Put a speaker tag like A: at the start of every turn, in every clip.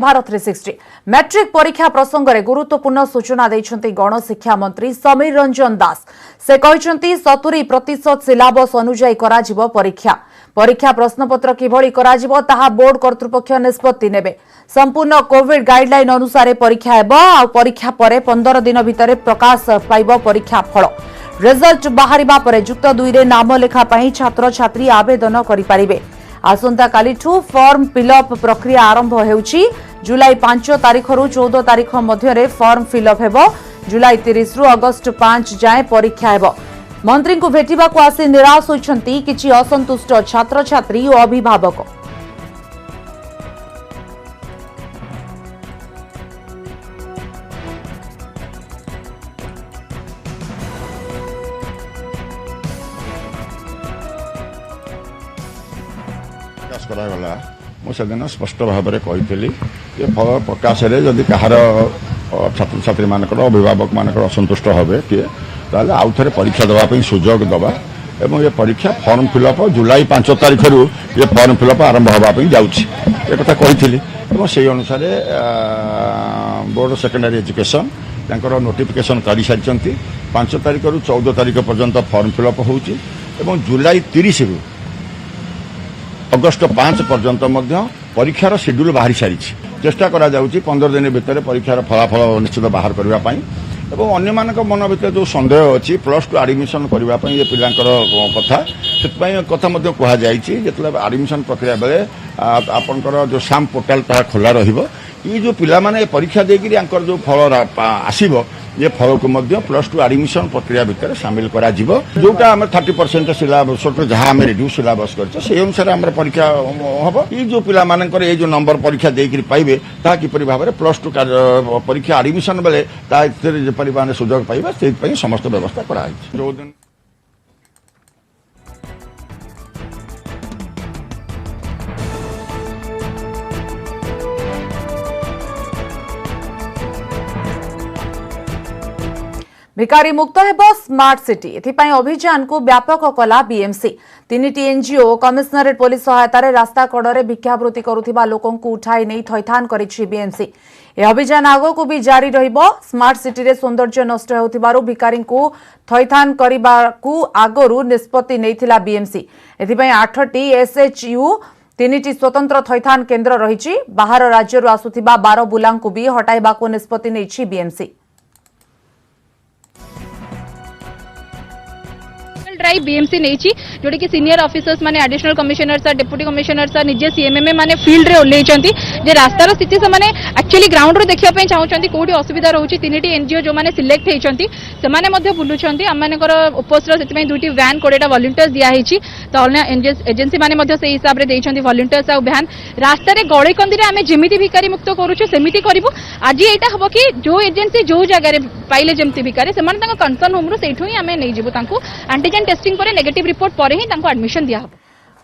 A: Bharat 360 matric परीक्षा प्रसंग में गुरुत्वपूर्ण सूचना देइछन्ति गणशिक्षा मंत्री समीर रंजन दास। से कहते 70% सिलेबस अनुजाई कराजिबो परीक्षा। परीक्षा प्रश्नपत्र किभଳି कराजिबो ताहा बोर्ड कर्तृपक्ष निष्पत्ति नेबे। संपूर्ण कोविड गाइडलाइन अनुसार परीक्षा हेबो आ परीक्षा परे 15 दिन भितर प्रकाश पाइबो परीक्षा फल। रिजल्ट बाहरिबा परे युक्त 2 रे नाम लेखा पई छात्र छात्री आवेदन करि पारिबे। आसंता कालीठू फॉर्म फिलअप प्रक्रिया आरंभ हेउची। जुलाई 5 तारीख रु 14 तारीख मध्य फॉर्म फिलअप हेबो। जुलाई 30 रु अगस्त 5 जाए परीक्षा हेबो। मंत्री को भेटिबाकू आसी निराश होइछन्ति किछि असंतुष्ट छात्र छात्री और अभिभावक।
B: करागला मुझे स्पष्ट भाव में कही फल प्रकाश जदि कहार छात्र छात्री मान अभिभावक मान असंतुष्ट हे किए ताले आउ थे परीक्षा देवाई सुजोग दबा एवं ये परीक्षा फॉर्म फिलअप जुलाई 5 तारीख रु ये फॉर्म फिलअप आरंभ होगापी जाऊँगी एक कही से अनुसार बोर्ड सेकेंडरी एजुकेशन नोटिफिकेशन कर सारी 5 तारीख रु 14 तारीख पर्यंत फॉर्म फिलअप हो जुलाई 30 रु अगस्त 5 पर्यंत परीक्षार शेड्यूल बाहरी सारी चेष्टा करा 15 दिन भितर परीक्षार फलाफल निश्चित बाहर करने एवं अन्य मन भर जो सन्देह अच्छी +2 आडमिशन करने ये पिलांकर कथा से कथा कहु आडमिशन प्रक्रिया बेले आपंकर जो साम पोर्टाल ता खोला रही जो पिला माने परीक्षा देकर जो फल आसब ये फल को +2 आडमिशन प्रक्रिया भितर सामिल करा जोटा आम 30% सिलेबस जहाँ आम रिड्यूस सिलेबस कर अनुसार आम परीक्षा हम ये जो पिला मानकर ये जो नंबर परीक्षा देकर पाइबे ता किपरि भाव में +2 परीक्षा आडमिशन बेले माने सुजोग पाइबा से समस्त व्यवस्था कराई। जो दिन
A: भिकारी मुक्त हेबो स्मार्ट सिटी एथिपाई अभियान को व्यापक कला बीएमसी। 3टी एनजीओ कमिशनरेट पुलिस सहायता रास्ता कड़े भिक्षावृत्ति करुथिबा लोकों को उठाई नहीं थैथान करिछि बीएमसी। यह अभियान आगो को भी जारी रहिबो। स्मार्ट सिटी रे सौंदर्य नष्ट हेउथिबारु भिकारी को थैथान करिबाकू आगरु निष्पत्ति नैथिला बीएमसी। एथिपाई 8टी एसएचयू 3टी स्वतंत्र थैथान केन्द्र रहिछि। बाहर राज्यरु आसुथिबा 12 बुलांकु भी हटाइबाकू निष्पत्ति नैछि बीएमसी।
C: ड्राइव बीएमसी नहीं जोटा कि सीनियर ऑफिसर्स माने additional commissioner sir deputy commissioner sir निजे सीएमएमए माने फील्ड रे ओल्लेइचंती जे रास्तार स्थिति से माने एक्चुअली ग्राउंड रो देखिया पई चाहउचंती कोठी असुविधा रहउची। 3टी एनजीओ जो माने सिलेक्ट हेइचंती से माने मध्ये बुलुचंती हम मानेकर उपस्थित सेति पई 2टी वैन 20टा वॉलंटियर्स दिया हेइची तो अन्य एजेंसी माने मध्ये से हिसाब रे देइचंती वॉलंटियर्स आ वैन रास्ता रे गळे कंदी रे आमे जेमिति भिकारी मुक्त करूछु सेमिति करिवु। आज एटा हबो कि जो एजेंसी जो जगह रे पाइले जेमिति भिकारी से माने तांका कंसर्न होम रो सेठु ही आमे नै जिवु तांको एंटीजन टेस्टिंग पर नेगेटिव रिपोर्ट पर ही तांको एडमिशन दिया हबो।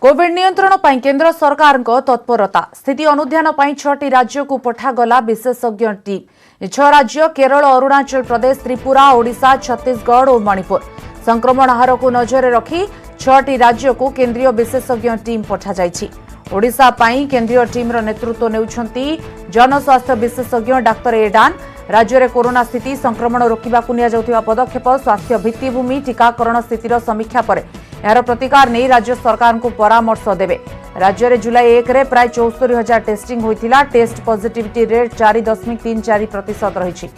A: कोविड नियंत्रण पर केंद्र सरकार तत्परता स्थिति अनुध्यान पर 6टी राज्य को पठागला विशेषज्ञ टीम। 6 राज्य केरल अरुणाचल प्रदेश त्रिपुरा ओडिशा छत्तीसगढ़ और मणिपुर संक्रमण हार को नजर रखी 6टी राज्य को केंद्रीय विशेषज्ञ टीम पठा जाइछि। ओडिशा पई केंद्रीय टीम रो नेतृत्व नेउछंती जनस्वास्थ्य विशेषज्ञ डाक्टर एडान। राज्य में कोरोना स्थिति संक्रमण रोकने को निया पदक्षेप स्वास्थ्य भित्तिभूमि टीकाकरण स्थितिर समीक्षा पर यार प्रतिकार नहीं राज्य सरकार को परामर्श देवे। राज्य में जुलाई 1 रे प्राय 74,000 टेस्टिंग होइथिला। टेस्ट पॉजिटिविटी रेट 4.34% रही।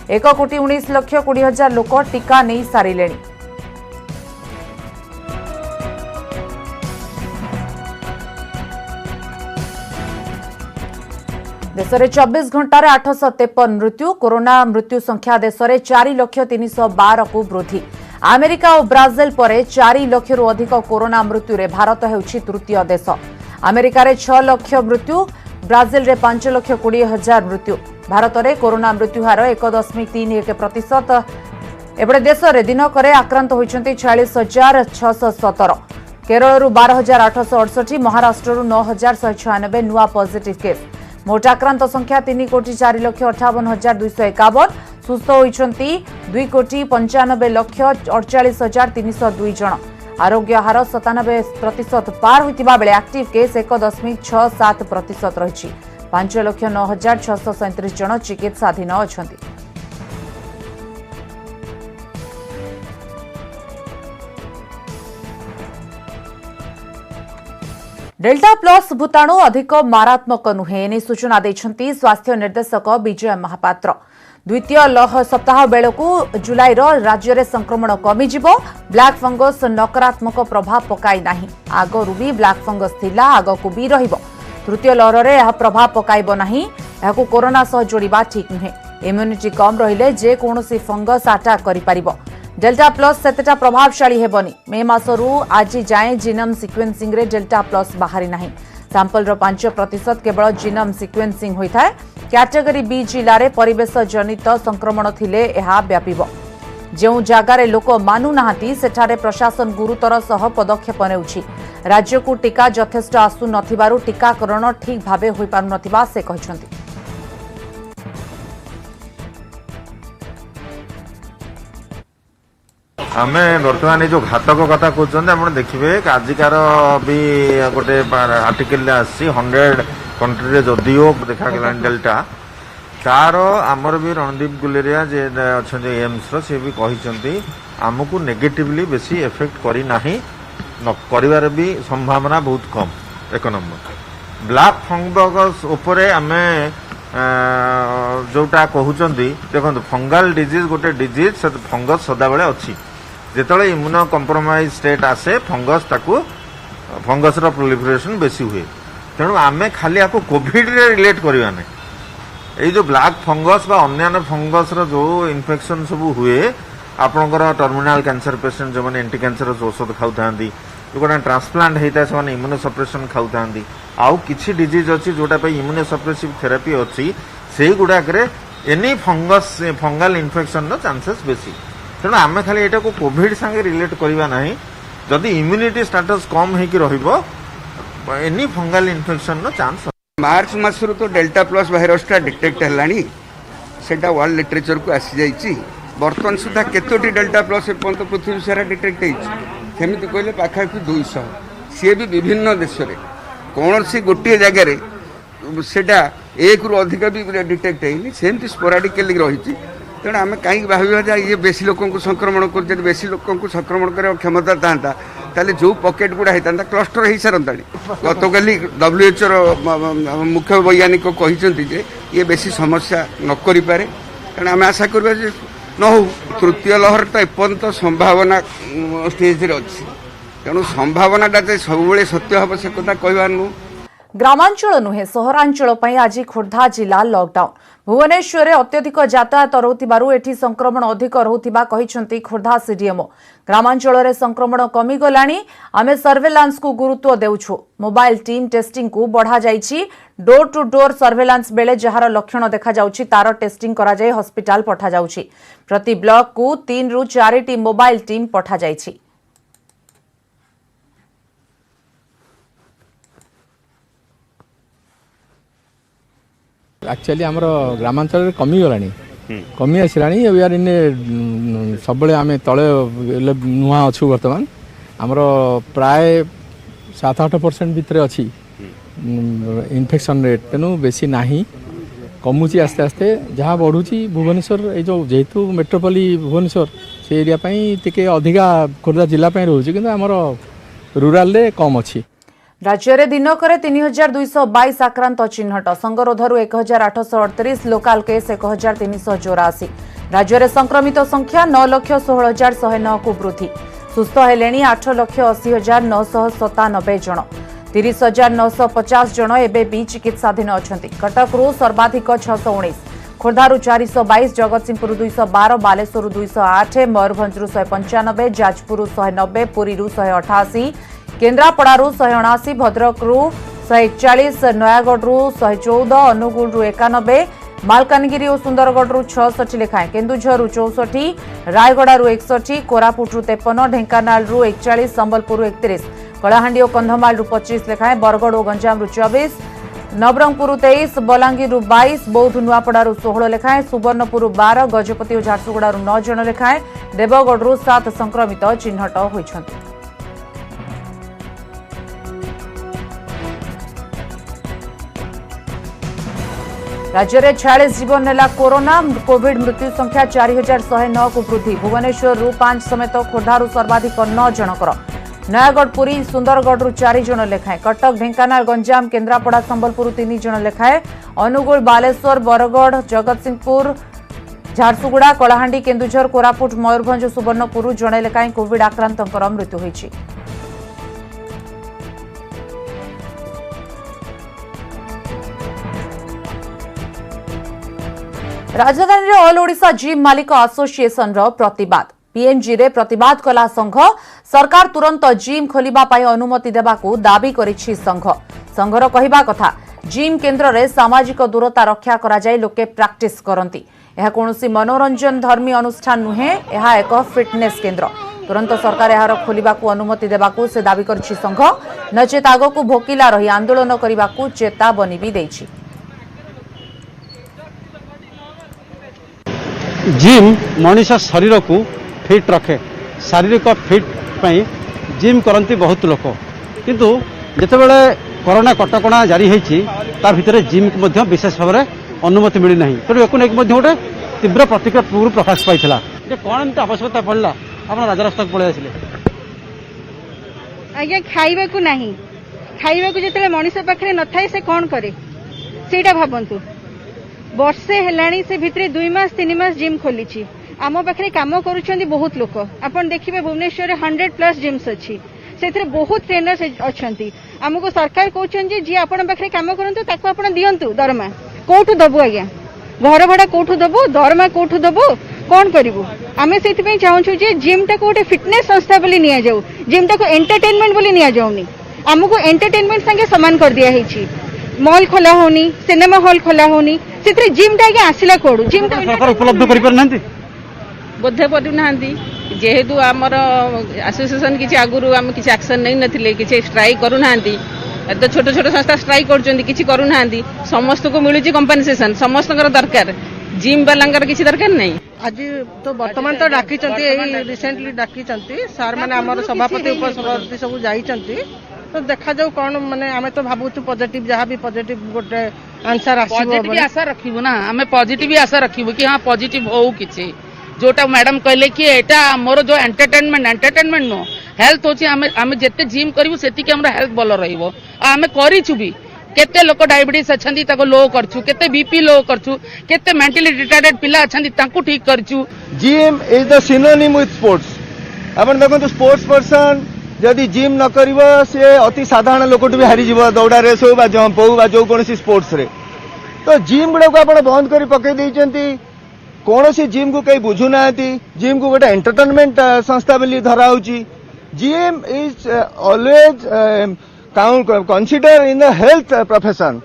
A: 1,19,20,000 लोक टीका नहीं सारिले। देश में 24 घंटार 853 मृत्यु। कोरोना मृत्यु संख्या देश में 4,312,000 को वृद्धि। अमेरिका और ब्राजिल पर 4 लाख रु अधिक कोरोना मृत्यु रे भारत हेउछि तृतीय देश। अमेरिका रे 6 लाख मृत्यु, ब्राजिल रे 5,20,000 मृत्यु। भारत में कोरोना मृत्यु हार 1.31%। एबडे देश में दिनक आक्रांत होइछन्ति 46,617। केरल रु 12,868, महाराष्ट्र रु 9,196 नुआ पॉजिटिव केस। मोट आक्रांत संख्या 3,04,58,251। सुस्थ होइछन्ति 2,95,48,302 जन। आरोग्य हार 97% पार होइतिबा बेले एक्टिव केस 1.67% रहिछि। 5,09,637 जन चिकित्साधीन अछंती। डेल्टा प्लस भूताणु अधिक मारात्मक नुहे एने सूचना देछंती स्वास्थ्य निर्देशक विजय महापात्र। द्वितीय सप्ताह बेलू जुलाई राज्य में संक्रमण कमिजिब। ब्लैक फंगस नकारात्मक प्रभाव पकाई नाही। आगरू भी ब्लैक फंगस थिला आगकू भी रहिबो। तृतीय लहर में यह प्रभाव पकाइब नाही। यहाकू कोरोना सह जोड़िबा ठीक नुहे। इम्यूनिटी कम रहिले जे कोनोसी फंगस अटैक करि परिबो। डेल्टा प्लस सेतेटा प्रभावशाली हेबनी। मे मासरू आज जाए जीनोम सिक्वेन्सिंग रे डेल्टा प्लस बाहरी नाही। सैंपल 5% केवल जीनोम सिक्वेन्सिंग होता है। कैटेगरी बी जिले में परिवेश जनित संक्रमण थिले एहा व्यापिबो। जो जगार लोक मानु नाहांती सेठारे प्रशासन गुरुतर सह पदक्षेप नेउछि। राज्य को टीका यथेष्ट आसु नथिबारु टीकाकरण ठीक भावे होई पारु नथिबा से कहिसंती।
D: आम बर्तमान जो घातक कथा कहते आप देखिए आजिकार भी गोटे आर्टिकल आसी 100 कंट्री जदिओ देखा डेल्टा तार आमर भी रणदीप गुलेरिया जे अच्छा एम्स सी भी कहते आमको नेगेटिवली बेसी इफेक्ट करना कर भी संभावना बहुत कम। एक नंबर ब्लैक फंगस उपरे आम जोटा कहते देखो फंगाल डिजीज गोटे डिजीज फंगस सदाबले अच्छी जिते इम्यूनो कंप्रोमाइज स्टेट आसे फंगस प्रोलिफरेशन बेसी हुए। तेणु आम खाली आपको कोविड रे रिलेट करवा ना ये जो ब्लैक फंगस बा अन्य फंगस जो इन्फेक्शन सब हुए आपंकर टर्मिनाल कैंसर पेशेंट जो मैंने एंटी कैंसर औषध खाऊ जो गोटे ट्रांसप्लांट होता है से इम्यूनो सप्रेशन खाऊ आउ किसी डिजीज अच्छी जोटा इम्यूनो सप्रेसिव थेरापी अच्छी से गुड़ाक एनी फंगस फंगाल इन्फेक्शन चांसेस बेसी। तेणु आम खाली यहाँ को कोविड संगे रिलेट करवा ना जदि इम्यूनिटी स्टेटस कम हो एनी फंगाल इन्फेक्शन चांस।
E: मार्च मासरू तो डेल्टा प्लस भाइरसटा डिटेक्ट है सेटा वर्ल्ड लिटरेचर को आसी जाइए। बर्तमान सुधा केतोटी डेल्टा प्लस एपर्त पृथ्वी सारा डिटेक्ट होमी कहले पाखापाखि 200 सी भी विभिन्न देश में कौन सी गोटे जगार सेटा एक रु अधिक भी डिटेक्ट होनी सेमती स्पोराडिकली रही। तेणु आम कहीं भाव ये बेसी लोक संक्रमण कर बेसी लोक संक्रमण कर क्षमता था ताले जो पॉकेट गुड़ा होता क्लस्टर हो सारता। गतकाली WHO मुख्य वैज्ञानिक कहते ये बेसी समस्या न करें। तेणु आम आशा करवा न हो। तृतीय लहर तो एपर्त संभावना स्टेज अच्छी। तेणु संभावनाटा सब सत्य हम से कथा कहवार नु।
A: ग्रामांचल नुहे सहरांचल पई आज खोर्धा जिला लॉकडाउन। भुवनेश्वर अत्यधिक यातायात रोथिबारु एठी संक्रमण अधिक रोथिबा कहिसंती खोर्धा सीडीएमओ। ग्रामांचल रे संक्रमण कमी गलानी। आमे सर्वेलांस को गुरुत्व देउछु। मोबाइल टीम टेस्टिंग को बढ़ा जाइछि। डोर टू डोर सर्वेलांस बेले जहार लक्षण देखा जाउछि तार टेस्टिंग करा जाय हॉस्पिटल पठा जाउछि। प्रति ब्लॉक को 3 रु 4 टी मोबाइल टीम पठा जाइछि।
F: एक्चुअली आमर ग्रामांचल कमी गला कमी आसला वी आर इन सब आम तले नुआ अच्छु। बर्तमान आमर प्राय 7-8% भितर अच्छी इन्फेक्शन रेट। तेणु बेसी ना कमुची आस्ते आस्ते जहाँ बढ़ुची भुवनेश्वर ये जो जेहेतु मेट्रोपोली भुवनेश्वर से एरिया टी अधिका खोर्धा जिला रोचे कि आमर रूराल रे कम अच्छी।
A: राज्य में दिनक 3222 आक्रांत चिन्हट। संगरोधर 1838 लोकाल केस 1384। राज्य में संक्रमित संख्या 9,16,109 को वृद्धि। सुस्थ हेले 8,80,997 जन। 30,950 जन एवं भी चिकित्साधीन अच्छा। कटक सर्वाधिक 619, खोर्धारू 422, जगतसिंहपुर 212, बालेश्वर 208, मयूरभंज 195, जाजपुर 190, पुरी 188, केन्द्रापड़ारू 179, भद्रकरू 141, नयागढ़ 114, अनुगुल 91, मालकानगिरी और सुंदरगढ़ 66 लेखाएं, केन्दुझर 64, रायगड़ू 61, कोरापुट 53, ढेंकानाल 41, संबलपुर 31, कलाहांडी और कंधमाल 25 लेखाएं, बरगढ़ और गंजाम 24, नवरंगपुर 23, बलांगीर 22, बौद्ध नुआपड़ारू 16 लेखाएं, सुवर्णपुर 12, गजपति और झारसुगुड़ारू 9 जन लेखाएं, देवगढ़ 7 संक्रमित चिन्हट होइछन्ति। राज्य में 46 जीवन नेला कोरोना कोविड मृत्यु संख्या 4109 को वृद्धि भुवनेश्वर 5 समेत खोर्धारू सर्वाधिक 9 जनकर नयागढ़ पुरी सुंदरगढ़ 4 जन लेखाएं कटक ढेंकानाल गंजाम केन्द्रापड़ा संबलपुर 3 जन लेखाएं अनुगुल बालेश्वर बरगढ़ जगतसिंहपुर झारसुगुड़ा कलाहांडी केन्दुझर कोरापुट मयूरभंज सुवर्णपुर जड़े लेखाएं कोविड आक्रांतंकर मृत्यु होईछि। राजधानी रे ऑल ओडिशा जिम मालिक एसोसिएशन रो प्रतिवाद पीएमजी रे प्रतिवाद कला संघ सरकार तुरंत जिम खोलिबा पाई अनुमति देबाकू दाबी करिछि संघर कहिबा कथा जिम केन्द्र रे सामाजिक दूरता रक्षा करा जाय लोके प्रैक्टिस करंती यह कोनोसी मनोरंजन धर्मी अनुष्ठान नुहे यह एक फिटनेस केन्द्र तुरंत सरकार यार खोलिबाकू अनुमति देबाकू से दाबी करिछि संघ नचेत आगकू भोकिला रही आंदोलन करिबाकू चेतावनी भी देछि।
G: जिम मनीष शरीर को फिट रखे शारीरिक फिट पाई जिम करती बहुत लोक किंतु जितेबाला कोरोना कटकणा जारी होती भितर जिम को विशेष भाव में अनुमति मिलना तेणु एक गोटे तीव्र प्रतिक्रिया पूर्व प्रकाश पाई कौन एमती आवश्यकता पड़ा आप राजरास्ता पलि आसिले
H: आज्ञा खाइबा को नहीं खाइबा को जिते मनीष पाखे न थाए से कौन करे सेटा भावंतु वर्षे हेलाणी से भितर 2 मास 3 मास जिम खोली आम पाखे कम करुँच बहुत लोक आपन देखिए भुवनेश्वर 100+ जिम्स अच्छी से बहुत ट्रेनर्स अच्छा आमको सरकार कहते जी आपण पाखे कम करूँ आप दिंतु दरमा कौटू दबु आज्ञा घर भड़ा कौटू दबु दरमा कौटू दबु कौन करूँ आम से चाहूँ जे जिम टाक गोटे फिटनेस संस्था बोली नि जाऊ जिम टाक एंटरटेनमेंट बोली नि जाऊनी आमको एंटरटेनमेंट संगे सामान कर दिया मॉल खोला होनी सिनेमा हॉल खोला होनी से जिम टा आसला कौड़ू जिम
G: सरकार उपलब्ध कर
I: बोधे पड़ना जेहेतु आमर एसोसिएशन किसी आगुरी आम किसी एक्शन नहीं नथिले किसी स्ट्राइक करूना तो छोट छोट संस्था स्ट्राइक करूना समस्त को मिलूँ कंपनसेशन समस्त दरकार जिम वाला किसी दरकार नहीं
J: आज तो वर्तमान तो डाकी रिसेंटली डाकी सार मैंने आम सभापति उपसभापति सब जाइए तो देखा जाऊ कौन माने आमे तो भाबुछु पॉजिटिव जहाँ भी पॉजिटिव गोटे आंसर
I: पॉजिटिव आशा रखिबु ना आमे पॉजिटिव आशा रखिबु कि हाँ पॉजिटिव हो किछि जोटा मैडम कहले कि एटा मोर जो एंटरटेनमेंट नो हेल्थ होछि आमे जेते जिम करिवु सेति हमरा हेल्थ भल रहइबो आमे करिछु भी केते लोक डायबिटीज अछंती ताको लो करछु केते बीपी लो करछु केते मेंटली रिटार्डेड पिला अछंती तांको ठीक करछु।
K: Gym is the synonym with sports अपन देखो स्पोर्ट्स पर्सन जदि जिम न करिवो से अति साधारण लोक भी हारी जीव दौड़ा रेस हो बा जंप हो बा जो कौन स्पोर्ट्स रे तो जिम गुड़ा को आप बंद कर पकई देइचंती कौन सी जिम को कहीं बुझु ना जिम को गोटे एंटरटेनमेंट संस्था बोली धरा होची gym is always consider in the health profession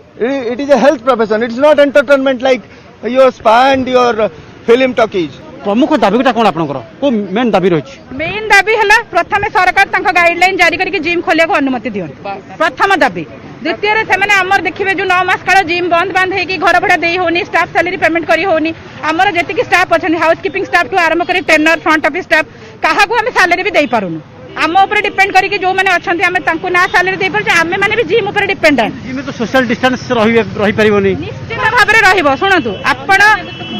K: it is a health profession it is not entertainment like your spa and your film talkies
G: प्रमुख दाबीटा कौन आपको मेन दाबी रही
H: मेन दाबी है प्रथम सरकार गाइडलाइन जारी करके जिम खोलिया को अनुमति दियंतु प्रथम दाबी द्वितीय से आमर देखिए जो 9 मास काल जिम बंद बांध होगी घर भड़ा दे होनी स्टाफ सैलरी पेमेंट करी होनी आमर जी स्टाफ अच्छा हाउस कीपिंग स्टाफ टू आरंभ कर ट्रेनर फ्रंट ऑफिस स्टाफ क्या आम सैलरी भी दे पारुनु आम उपर डिपेंड करके जो मैंने अच्छा आम ना सैलरी दे पारे आम मैंने भी जिम उपर डिपेंडेंट
G: जिम तो सोशल डिस्टेंस रही परिबनी
H: निश्चित भाव में रहिबो शुणु आपण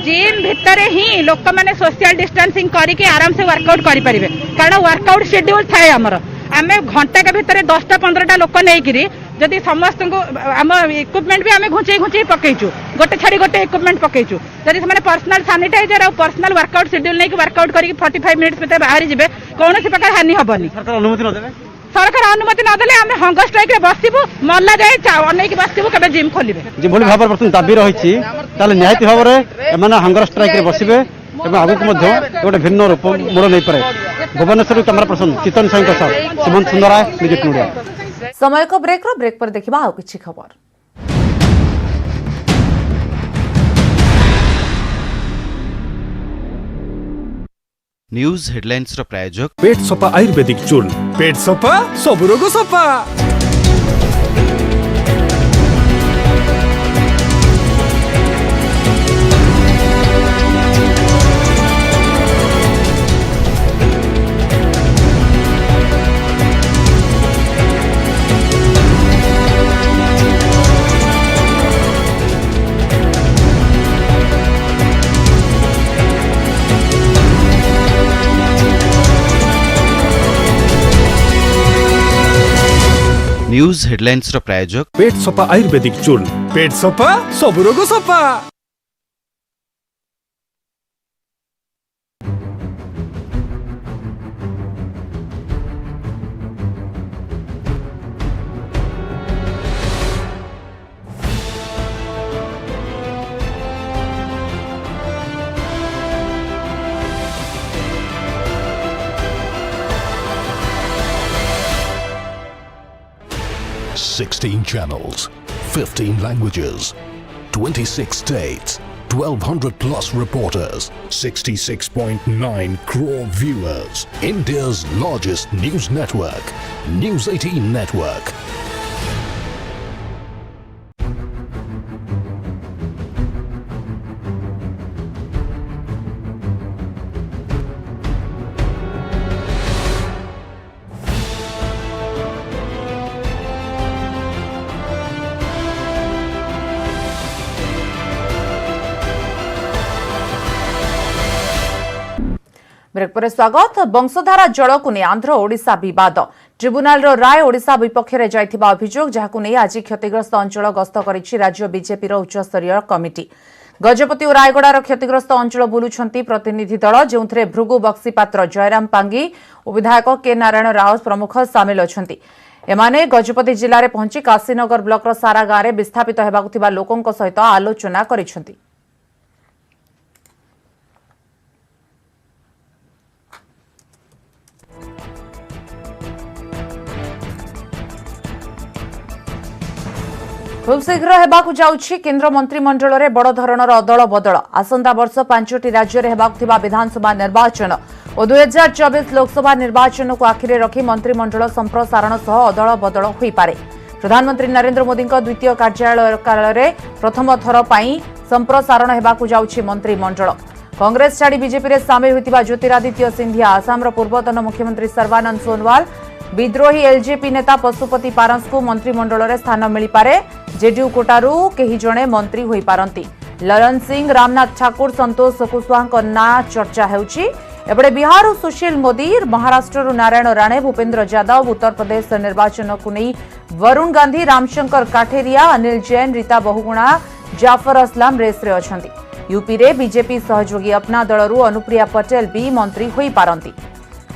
H: जिम भितर ही लोक मैंने सोशल डिस्टेंसिंग करके आराम से वर्कआउट करि परिबे कारण वर्कआउट शेड्यूल थाए आमर आम घंटा के भितर 10टा 15टा लोक नहीं जदि समस्त को आम इक्विपमेंट भी आम घुंचे घुंचे पकईचु गोटे छाड़ी गोटे इक्विपमेंट पकईचु जदि से पर्सनल सानिटाइजर और पर्सनल वर्कआउट शेड्यूल नहीं वर्कआउट करके 45 मिनिट्स भितर बाहरी जिबे कौन प्रकार हानि हेनी सरकार अनुमति नदेले आम हंगर स्ट्राइक बसबू मल्ला जाए अनेक बसबू के जिम खोल
G: जो भाव बर्तमान दाबी रही निहाती भाव में हंगर स्ट्राइक बसबे आगक गोटे भिन्न रूप मोड़ नहीं पारे भुवनेश्वर कैमरा पर्सन चितन साई सह सुमंत सुंदराय निजुक्त मीडिया
A: समय को ब्रेक पर देखिबा आउ किछि खबर।
L: न्यूज हेडलाइंस रो प्रायोजक
M: पेट सफा आयुर्वेदिक चूर्ण पेट सफा सब रोग सफा।
L: न्यूज हेडलाइंस रो प्रायोजक
M: पेट सफा आयुर्वेदिक चूर्ण पेट सफा सब रोग सफा।
N: $16 channels, 15 languages, 26 states, 1,200 plus reporters, 66.9 crore viewers. India's largest news network, News 18 Network.
A: Break पर स्वागत। वंशधारा जल को नहीं आंध्र ओडिशा बद ट्रिब्यूनाल राय ओडिशा विपक्ष में जाइथिबा अभियोग जहां नहीं आज क्षतिग्रस्त अंचल गस्त करिछि राज्य बीजेपी उच्चस्तरीय कमिटी। गजपति और रायगड़ार क्षतिग्रस्त अंचल बुलुछंती प्रतिनिधि दल जो भृगु बक्सीपात्र जयराम पांगी और विधायक के नारायण राव प्रमुख सामिल अछंती। एमाने गजपति जिले में पहुंची काशीनगर ब्लॉक सारा गांव में विस्थापित होगा लोकों सहित आलोचना करिसेंती। खूब शीघ्र हेबाकु जाउछि केंद्र मंत्रिमंडल रे बड़ धरणर अदल बदल। आसंता वर्ष 5टी राज्य रे हेबाकु थिबा विधानसभा निर्वाचन और 2024 लोकसभा निर्वाचन को आखिरे रखी मंत्रिमंडल संप्रसारण सह अदल बदल होई पारे। प्रधानमंत्री नरेंद्र मोदी द्वितीय कार्यालय काल रे प्रथम थर पई संप्रसारण हेबाकु जाउछि मंत्रिमंडल। कांग्रेस छाड़ी बीजेपी रे सामिल होइतिबा ज्योतिरादित्य सिंधिया, आसाम रो पूर्वतन मुख्यमंत्री सर्बानंद सोनोवाल, विद्रोही एलजेपी नेता पशुपति पारस को मंत्रिमंडल रे स्थान मिल पारे। जेडीयू कोटारू कहीं जड़े मंत्री होई पारंती। ललन सिंह, रामनाथ ठाकुर, संतोष कुशवाहा ना चर्चा होउछि। एबडे बिहार सुशील मोदी, महाराष्ट्र नारायण राणे, भूपेंद्र यादव, उत्तर प्रदेश निर्वाचन को नहीं वरुण गांधी, रामशंकर काठेरिया, अनिल जैन, रीता बहुगुणा, जाफर असलाम रेस रे अछंती। यूपी रे बीजेपी सहयोगी अपना दलरू अनुप्रिया पटेल भी मंत्री होई पारंती।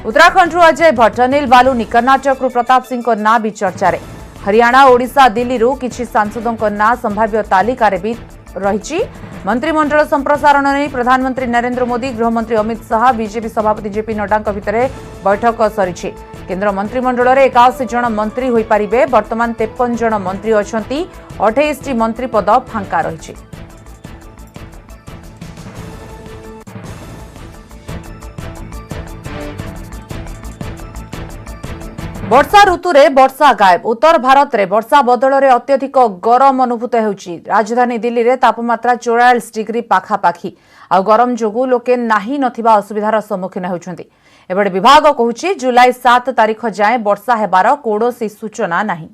A: उत्तराखंड अजय भट्ट, अनिल बालूनी, कर्नाटक प्रताप सिंह ना भी चर्चा रे। हरियाणा, ओडिशा, दिल्ली किछि सांसदों ना संभाव्य तालिका रे भी रही। मंत्रिमंडल संप्रसारण नहीं प्रधानमंत्री नरेंद्र मोदी, गृहमंत्री अमित शाह, बीजेपी सभापति जेपी नड्डा भितर बैठक सरी। केंद्र मंत्रिमंडल रे 81 जन मंत्री होई पारिबे। वर्तमान 53 जन मंत्री अछंती। 28टी मंत्री पद फांका रही। वर्षा ऋतु रे वर्षा गायब। उत्तर भारत रे वर्षा बदल रे अत्यधिक गरम अनुभूत होउछि। राजधानी दिल्ली रे तापमात्रा 44 डिग्री पाखापाखी आ गरम जोगु लोके नाही नथिबा असुविधार सम्मुखीन होउछन्ति। एबडे विभाग कहूछि जुलाई 7 तारीख जाए वर्षा हेबार कोडोसी सूचना नाही।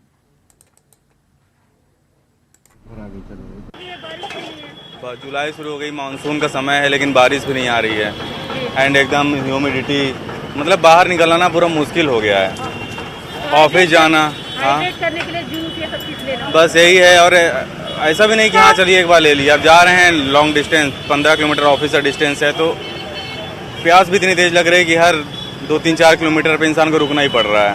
O: जुलाई शुरू हो गई, मानसून का समय है लेकिन बारिश भी नहीं आ रही है एंड एकदम ह्यूमिडिटी, मतलब बाहर निकलना ना पूरा मुश्किल हो गया है। ऑफिस जाना, हाँ करने के लिए जूस ये सब चीज लेना, बस यही है। और ऐसा भी नहीं कि हाँ चलिए एक बार ले लिया। अब जा रहे हैं लॉन्ग डिस्टेंस, 15 किलोमीटर ऑफिस का डिस्टेंस है, तो प्यास भी इतनी तेज लग रही है कि हर 2-3-4 किलोमीटर पे इंसान को रुकना ही पड़ रहा है।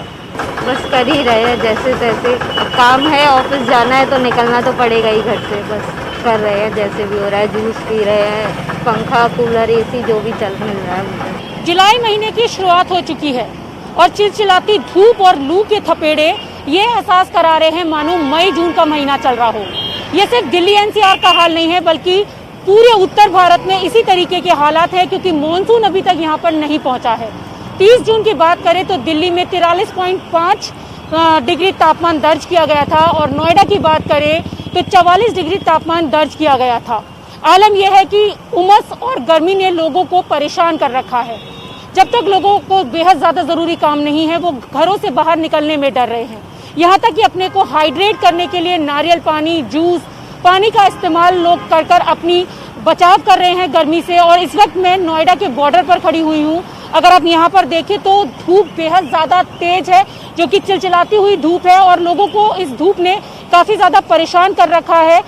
P: बस कर ही रहे हैं जैसे तैसे। अब काम है, ऑफिस जाना है तो निकलना तो पड़ेगा ही घर से। बस कर रहे हैं जैसे भी हो रहा है, जूस पी रहे हैं, पंखा कूलर एसी जो भी चल मिल रहा है मुझे।
Q: जुलाई महीने की शुरुआत हो चुकी है और चिलचिलाती धूप और लू के थपेड़े ये एहसास करा रहे हैं मानो मई जून का महीना चल रहा हो। ये सिर्फ दिल्ली एनसीआर का हाल नहीं है बल्कि पूरे उत्तर भारत में इसी तरीके के हालात हैं, क्योंकि मानसून अभी तक यहाँ पर नहीं पहुँचा है। 30 जून की बात करें तो दिल्ली में 43.5 डिग्री तापमान दर्ज किया गया था और नोएडा की बात करें तो 44 डिग्री तापमान दर्ज किया गया था। आलम यह है कि उमस और गर्मी ने लोगों को परेशान कर रखा है। जब तक लोगों को बेहद ज़्यादा ज़रूरी काम नहीं है वो घरों से बाहर निकलने में डर रहे हैं। यहाँ तक कि अपने को हाइड्रेट करने के लिए नारियल पानी, जूस, पानी का इस्तेमाल लोग कर अपनी बचाव कर रहे हैं गर्मी से। और इस वक्त मैं नोएडा के बॉर्डर पर खड़ी हुई हूँ। अगर आप यहाँ पर देखें तो धूप बेहद ज्यादा तेज है, जो कि चिलचिलाती हुई धूप है और लोगों को इस धूप ने काफी ज्यादा परेशान कर रखा है।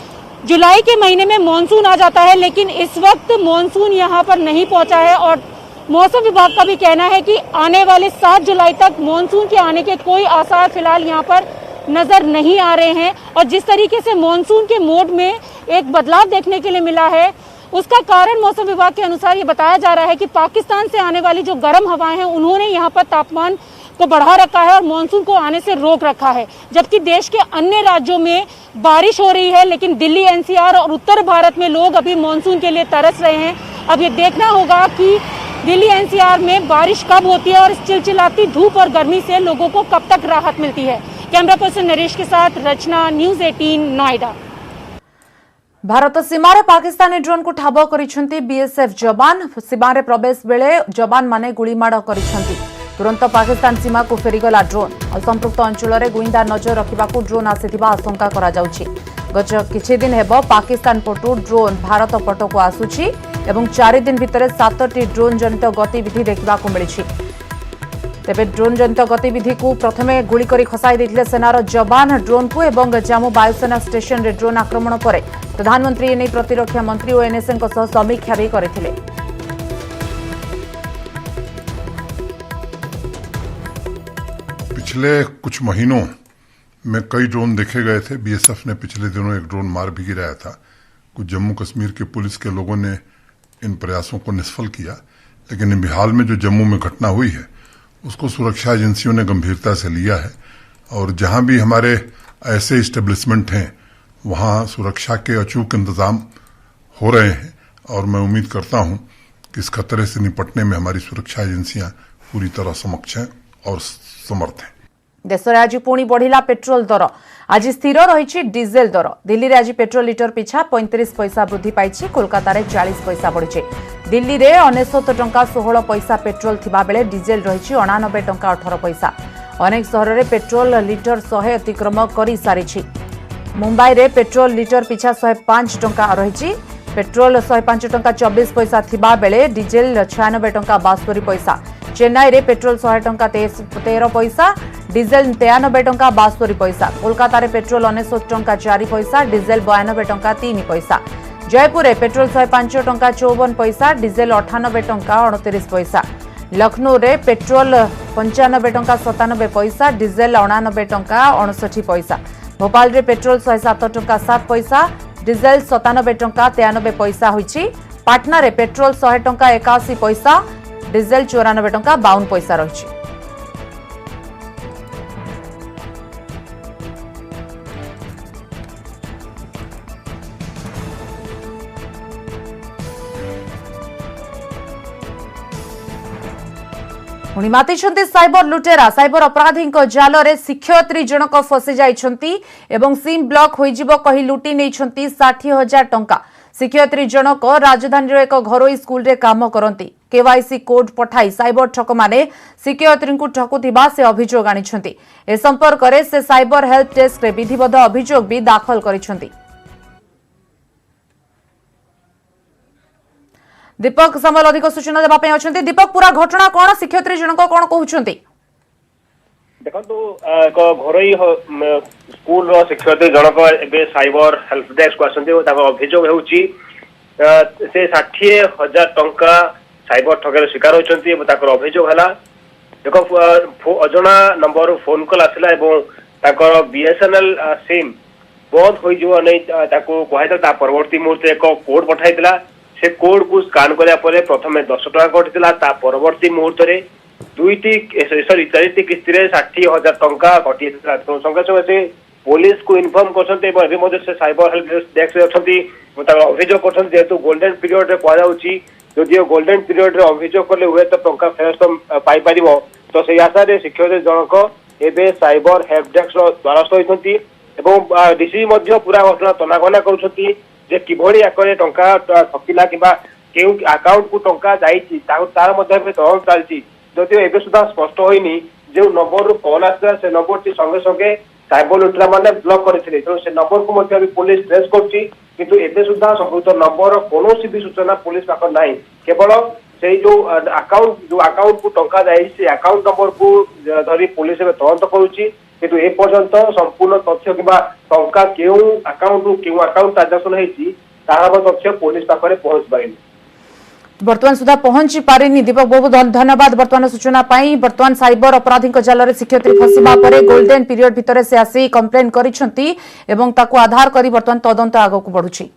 Q: जुलाई के महीने में मानसून आ जाता है, लेकिन इस वक्त मानसून यहाँ पर नहीं पहुंचा है और मौसम विभाग का भी कहना है कि आने वाले 7 जुलाई तक मानसून के आने के कोई आसार फिलहाल यहाँ पर नजर नहीं आ रहे हैं। और जिस तरीके से मानसून के मोड में एक बदलाव देखने के लिए मिला है, उसका कारण मौसम विभाग के अनुसार ये बताया जा रहा है कि पाकिस्तान से आने वाली जो गर्म हवाएं हैं उन्होंने यहाँ पर तापमान को बढ़ा रखा है और मानसून को आने से रोक रखा है। जबकि देश के अन्य राज्यों में बारिश हो रही है, लेकिन दिल्ली, एनसीआर और उत्तर भारत में लोग अभी मानसून के लिए तरस रहे हैं। अब ये देखना होगा कि दिल्ली, एनसीआर में बारिश कब होती है और इस चिलचिलाती धूप और गर्मी से लोगों को कब तक राहत मिलती है। कैमरा पर्सन नरेश के साथ रचना, न्यूज 18 नोएडा।
A: भारत सीमार पाकिस्तानी ड्रोन को ठाब करिसेंती बीएसएफ जवान। सीमार प्रवेश बेले जवान माने गुलीमाड़ करिसेंती। तुरंत पाकिस्तान सीमा को फेरीगला ड्रोन। असंपृक्त अंचल में गुइंदा नजर रखा ड्रोन आसिथिबा आशंका करा जाउछि। गत किछि दिन हेब पाकिस्तान पटु ड्रोन भारत पटक आसुछि एवं 4 दिन भितर 7टी ड्रोन जनित गतिविधि देखा मिली। तेबे ड्रोन जनित गतिविधि को प्रथमे गुली करी खसाई देथिले सेनार जवान ड्रोन को एवं जम्मू वायुसेना स्टेशन रे ड्रोन आक्रमण पर प्रधानमंत्री एने प्रतिरक्षा मंत्री और एनएसएन सह समीक्षा भी करथिले।
R: पिछले कुछ महीनों में कई ड्रोन देखे गए थे। बीएसएफ ने पिछले दिनों एक ड्रोन मार भी गिराया था। कुछ जम्मू कश्मीर के पुलिस के लोगों ने इन प्रयासों को निष्फल किया, लेकिन हाल में जो जम्मू में घटना हुई है उसको सुरक्षा एजेंसियों ने गंभीरता से लिया है और जहां भी हमारे ऐसे इस्टेब्लिशमेंट हैं वहां सुरक्षा के अचूक इंतजाम हो रहे हैं और मैं उम्मीद करता हूं कि इस खतरे से निपटने में हमारी सुरक्षा एजेंसियां पूरी तरह सक्षम हैं और समर्थ हैं।
A: देश में आज पुणी बढ़िला पेट्रोल दर। आज स्थिर रही डीजेल दर। दिल्ली में आज पेट्रोल लिटर पिछा 35 पैसा वृद्धि पाई। कोलकाता रे 40 पैसा बढ़ी। दिल्ली में 69 टंका 16 पैसा पेट्रोल थिबा बेले डीजेल रही 89 टंका 18 पैसा। अनेक सहर में पेट्रोल लिटर 100 अतिक्रम कर सारी। मुंबई में पेट्रोल लिटर पिछा 105 टंका रही। पेट्रोल 105 टंका 24 पैसा थिबा बेले डीजेल 96 टंका 72 पैसा। चेन्नई रे पेट्रोल 100 टंका 13 पैसा, डीजेल 93 टंका 72 पैसा। कोलकाता रे पेट्रोल 69 टंका 4 पैसा, डीजेल 92 टंका 3 पैसा। जयपुर रे पेट्रोल 105 टंका 54 पैसा, डीजेल 98 टंका 29 पैसा। लखनऊ रे पेट्रोल 95 टंका 97 पैसा, डीजेल 89 टंका 59 पैसा। भोपाल रे पेट्रोल 107 टंका 7 पैसा, डीजेल 97 टंका 93 पैसा होइछि। पाटना रे पेट्रोल 100 टंका 81 पैसा, डीजेल 94 टंका 52 पैसा रही। पुणी मातिछंती साइबर लुटेरा। साइबर अपराधी जाल रे शिक्षयित्री जनक फसी जाइछंती एवं सिम ब्लॉक होइजिबो कहि लुटी नेइछंती 60,000 टंका। शिक्षयित्री जनक राजधानी एक घरोई स्कूल रे काम करती। केवाईसी कोड पठाई साइबर ठक माने शिक्षयित्री को ठकुथिबा से अभियोग आनिछंती। ए संपर्क रे से साइबर हेल्प डेस्क रे विधिवत अभियोग भी दाखल करिछंती। दीपक समल अधिक सूचना देबा पई अछंती। दीपक, पूरा घटना कोन? शिक्षयित्री जनक कोन कहउछंती?
S: देखो एक घरोई स्कूल शिक्षयित्री जनक एबे साइबर हेल्प डेस्क को आसंती और ताको अभियोग हेउची से 60,000 टंका साइबर ठगेर शिकार होचंती और ताको अभियोग हला। देखो अजना नंबर फोन कॉल आसला एवं ताको बीएसएनएल सिम बंद होई जो नै ताको कहैता ता परवर्ती मुहूर्त एक कोड पठाइतला। से कोड को स्कान करिया परे प्रथमे 10 टका कटितला। ता परवर्ती मुहूर्त रे 4टी किस्ती 60,000 टंका कटितला। तो संगे संगे से पुलिस को इन्फॉर्म करछन्ते एवं एबे मधे से साइबर हेल्प डेस्क रे अछन्ती अभियोग करछन्ते। जेहेतु गोल्डन पीरियड रे कहला होची यदि गोल्डन पीरियड रे अभियोग करले हुए तो टंका फेरस्त पाई परिबो। तो से आशा रे शिक्षयित्री जनक एबे साइबर हेल्प डेस्क रो द्वारस्थ होइछन्ती एवं डीसी मध्य पूरा घटना तनाघना करूछन्ती जे किभଳି आकरे टंका ठकिला किबा केउ अकाउंट को टंका जाईची तार मध्य में तहल चलची। जदिও एबे सुधा स्पष्ट होइनी जे नंबर कॉल आसा से नंबर टी संगे संगे साइबर लुटेरा माने ब्लॉक करथिले। तो से नंबर को मध्य भी पुलिस ट्रेस करची, किंतु एबे सुधा संपूर्ण नंबर कोनोसी भी सूचना पुलिस पाख नाही। केवल से जो अकाउंट को टंका जाए से अकाउंट नंबर को धरी पुलिस तदंत करुच्ची किंतु ए पर्यंत संपूर्ण तथ्य किंवा टंका केउ अकाउंट केउ अकाउंट ट्रांजैक्शन हेची तार तथ्य पुलिस पाखरे पहुंच पारिनी
A: वर्तमान सुधा पहुंची पारिनी। दीपक बहुत धन्यवाद वर्तमान सूचना पाई। वर्तमान साइबर अपराधी जाल शिक्षयित्री फसिबा परे गोल्डन पीरियड भितर से आसी कंप्लेन करिसेंती एवं ताको आधार करी वर्तमान तदंत आगक बढ़ुची।